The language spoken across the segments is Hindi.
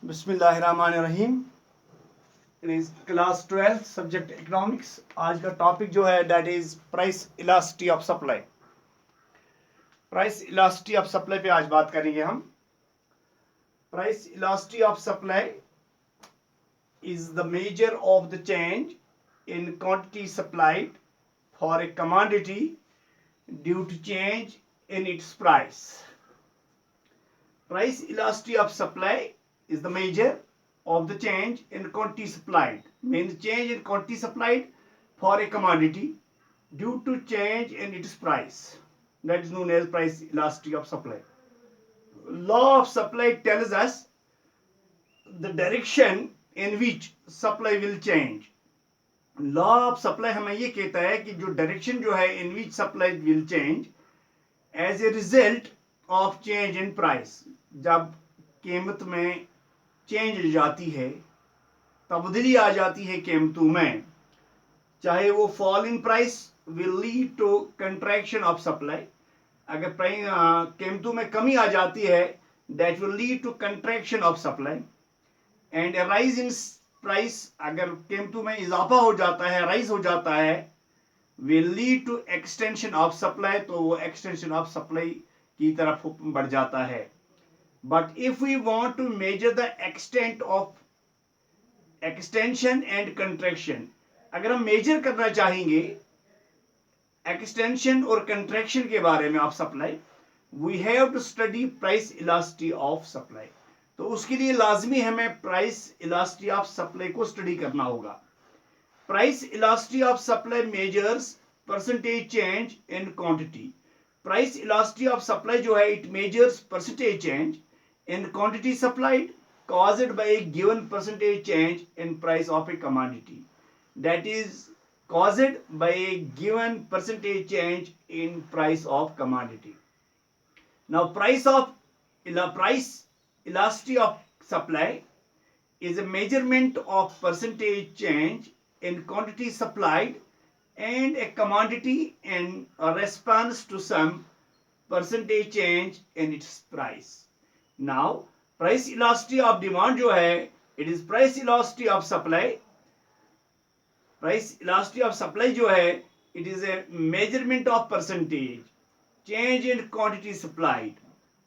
बिस्मिल्लाहिर्रहमानिर्रहीम। Class 12 subject economics. आज का टॉपिक जो है that is price elasticity of supply. Price elasticity of supply पे आज बात करेंगे हम। Price elasticity of supply is the measure of the change in quantity supplied for a commodity due to change in its price. Price elasticity of supply is the measure of the change in quantity supplied, means change in quantity supplied for a commodity due to change in its price. That is known as price elasticity of supply. Law of supply tells us the direction in which supply will change. Law of supply हमें ये कहता है कि जो डायरेक्शन जो है in which supply will change as a result of change in price. जब कीमत में चेंज जाती है, तब्दीली आ जाती है कीमतों में, चाहे वो fall in price will lead to contraction of supply. अगर कीमतों में कमी आ जाती है that will lead to contraction of supply. And rise in price, अगर कीमतों में इजाफा हो जाता है, राइज हो जाता है, will lead to extension of supply, तो वो एक्सटेंशन ऑफ सप्लाई की तरफ बढ़ जाता है। But if we want to measure the extent of extension and contraction, अगर हम मेजर करना चाहेंगे एक्सटेंशन और कंट्रैक्शन के बारे में of supply, we have to study price elasticity of supply. तो उसके लिए लाजमी हमें प्राइस इलास्टिसिटी ऑफ सप्लाई को स्टडी करना होगा। Price elasticity of supply measures percentage change in quantity. Price elasticity of supply जो है it measures percentage change in quantity supplied caused by a given percentage change in price of a commodity, that is caused by a given percentage change in price of commodity. Now price elasticity of supply is a measurement of percentage change in quantity supplied and a commodity in a response to some percentage change in its price. Now price elasticity of demand जो है it is price elasticity of supply. Price elasticity of supply जो है it is a measurement of percentage change in quantity supplied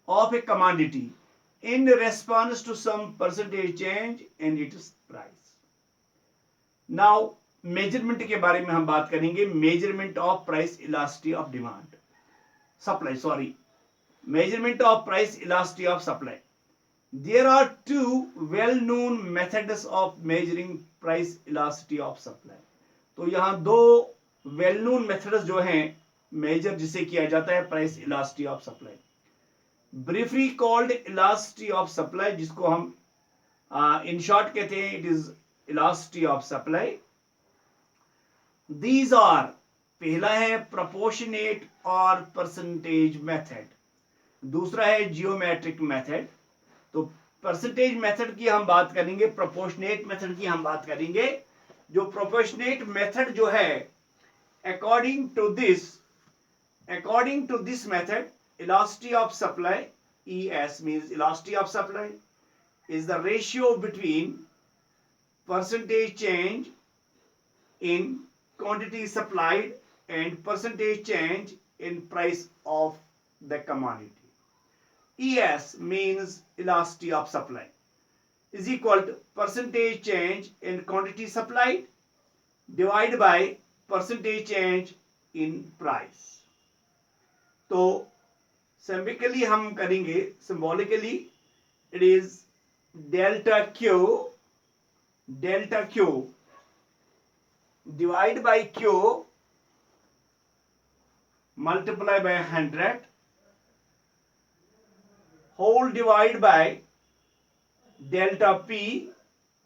of a commodity in response to some percentage change in its price. Now measurement के बारे में हम बात करेंगे। Measurement of price elasticity of demand supply measurement of price elasticity of supply. There are two well-known methods of measuring price elasticity of supply. तो यहाँ दो well-known methods जो हैं मेजर जिसे किया जाता है price elasticity of supply. Briefly called elasticity of supply, जिसको हम इन शॉर्ट कहते हैं it is elasticity of supply. These are, पहला है प्रोपोर्शनेट और परसेंटेज मेथड, दूसरा है जियोमेट्रिक मेथड। तो परसेंटेज मेथड की हम बात करेंगे, प्रोपोर्शनेट मेथड की हम बात करेंगे। जो प्रोपोर्शनेट मेथड जो है according to this method elasticity of supply ES means elasticity of supply is the ratio between percentage change in quantity supplied and percentage change in price of the commodity. ES means elasticity of supply is equal to percentage change in quantity supplied divided by percentage change in price. तो symbolically हम करेंगे, symbolically it is delta Q divided by Q multiply by 100 whole divided by delta P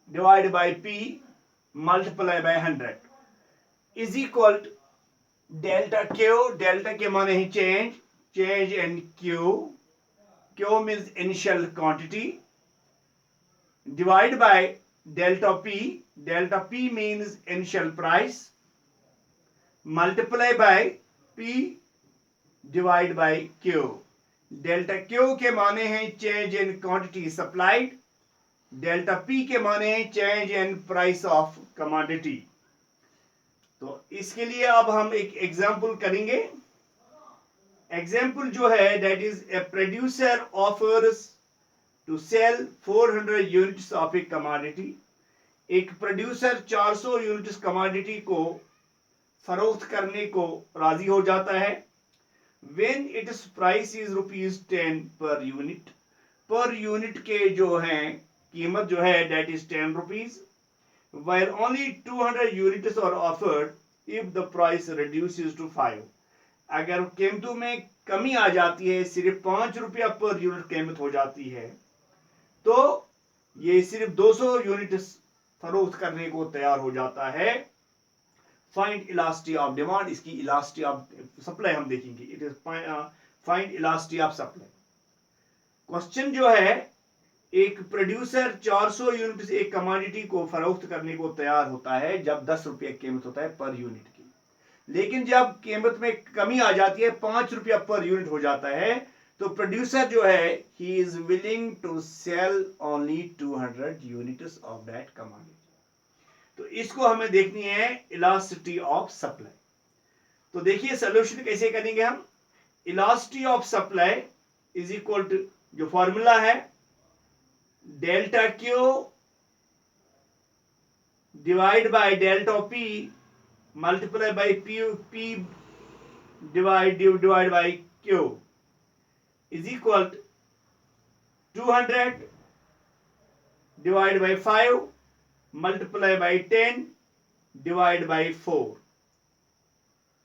divided by P multiply by 100 is equal to delta Q, delta के माने ही change in Q means initial quantity, divided by delta P means initial price, multiply by P divided by Q। Delta Q के माने हैं change in quantity supplied delta P के माने change in price of commodity. तो इसके लिए अब हम एक एग्जांपल करेंगे। एग्जांपल जो है that is a producer offers to sell 400 units of a commodity. एक प्रोड्यूसर 400 यूनिट्स कमोडिटी को फरोख्त करने को राजी हो जाता है। When it's price is ₹10 per unit के जो है कीमत जो है that is ₹10, while only 200 units are offered if the price reduces to 5। अगर कीमतों में कमी आ जाती है, सिर्फ ₹5 पर यूनिट कीमत हो जाती है, तो ये सिर्फ 200 यूनिट फरोख्त करने को तैयार हो जाता है। फाइंड इलास्टिसिटी ऑफ डिमांड, इसकी इलास्टिसिटी ऑफ सप्लाई हम देखेंगे। It is find elasticity of supply. Question जो है, एक प्रोड्यूसर 400 यूनिट एक कमोडिटी को फरोख्त करने को तैयार होता है जब ₹10 कीमत होता है पर यूनिट की। लेकिन जब कीमत में कमी आ जाती है, ₹5 पर यूनिट हो जाता है, तो प्रोड्यूसर जो है he is willing to sell only 200 units of that commodity. तो इसको हमें देखनी है इलास्टिसिटी ऑफ सप्लाई। तो देखिए सोल्यूशन कैसे करेंगे हम। Elasticity of supply is equal to, जो फॉर्मूला है, delta Q divide by delta P multiply by P divide by Q is equal 200 divide by 5 multiply by 10 divide by 4।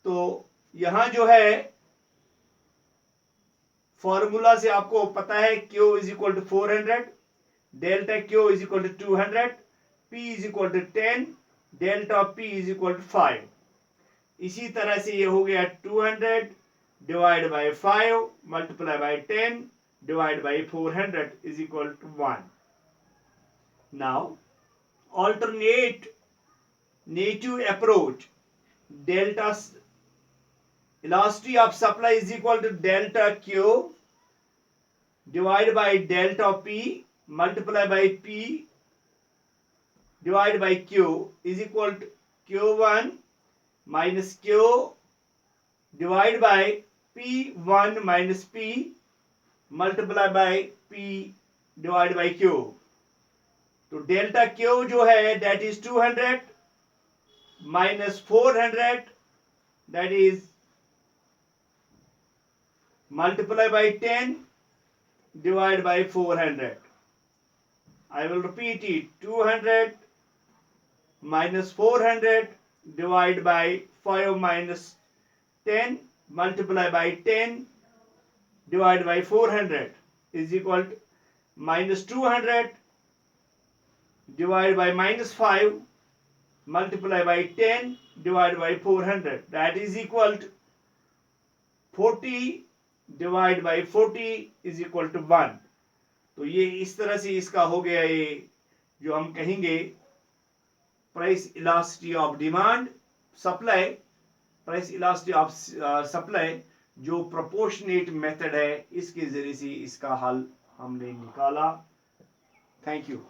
तो यहां जो है फॉर्मूला से आपको पता है Q is equal to 400, delta Q is equal to 200, P is equal to 10, delta P is equal to 5। इसी तरह से ये हो गया 200 divide by 5 multiply by 10 divide by 400 is equal to 1। Now alternate native approach, delta elasticity of supply is equal to delta Q divided by delta P multiply by P divided by Q is equal to Q1 minus Q divided by P1 minus P multiply by P divided by Q। तो डेल्टा क्यू जो है that is 200 minus 400 that is multiply by 10 divide by 400। I will repeat it, 200 minus 400 divide by 5 minus 10 multiply by 10 divide by 400 is equal to minus 200 divided by minus 5 multiply by 10 divided by 400, that is equal to 40 divided by 40 is equal to 1। तो ये इस तरह से इसका हो गया, ये जो हम कहेंगे price elasticity of demand supply, price elasticity of supply जो प्रोपोर्शनेट मेथड है, इसके जरिए से इसका हल हमने निकाला। Thank you.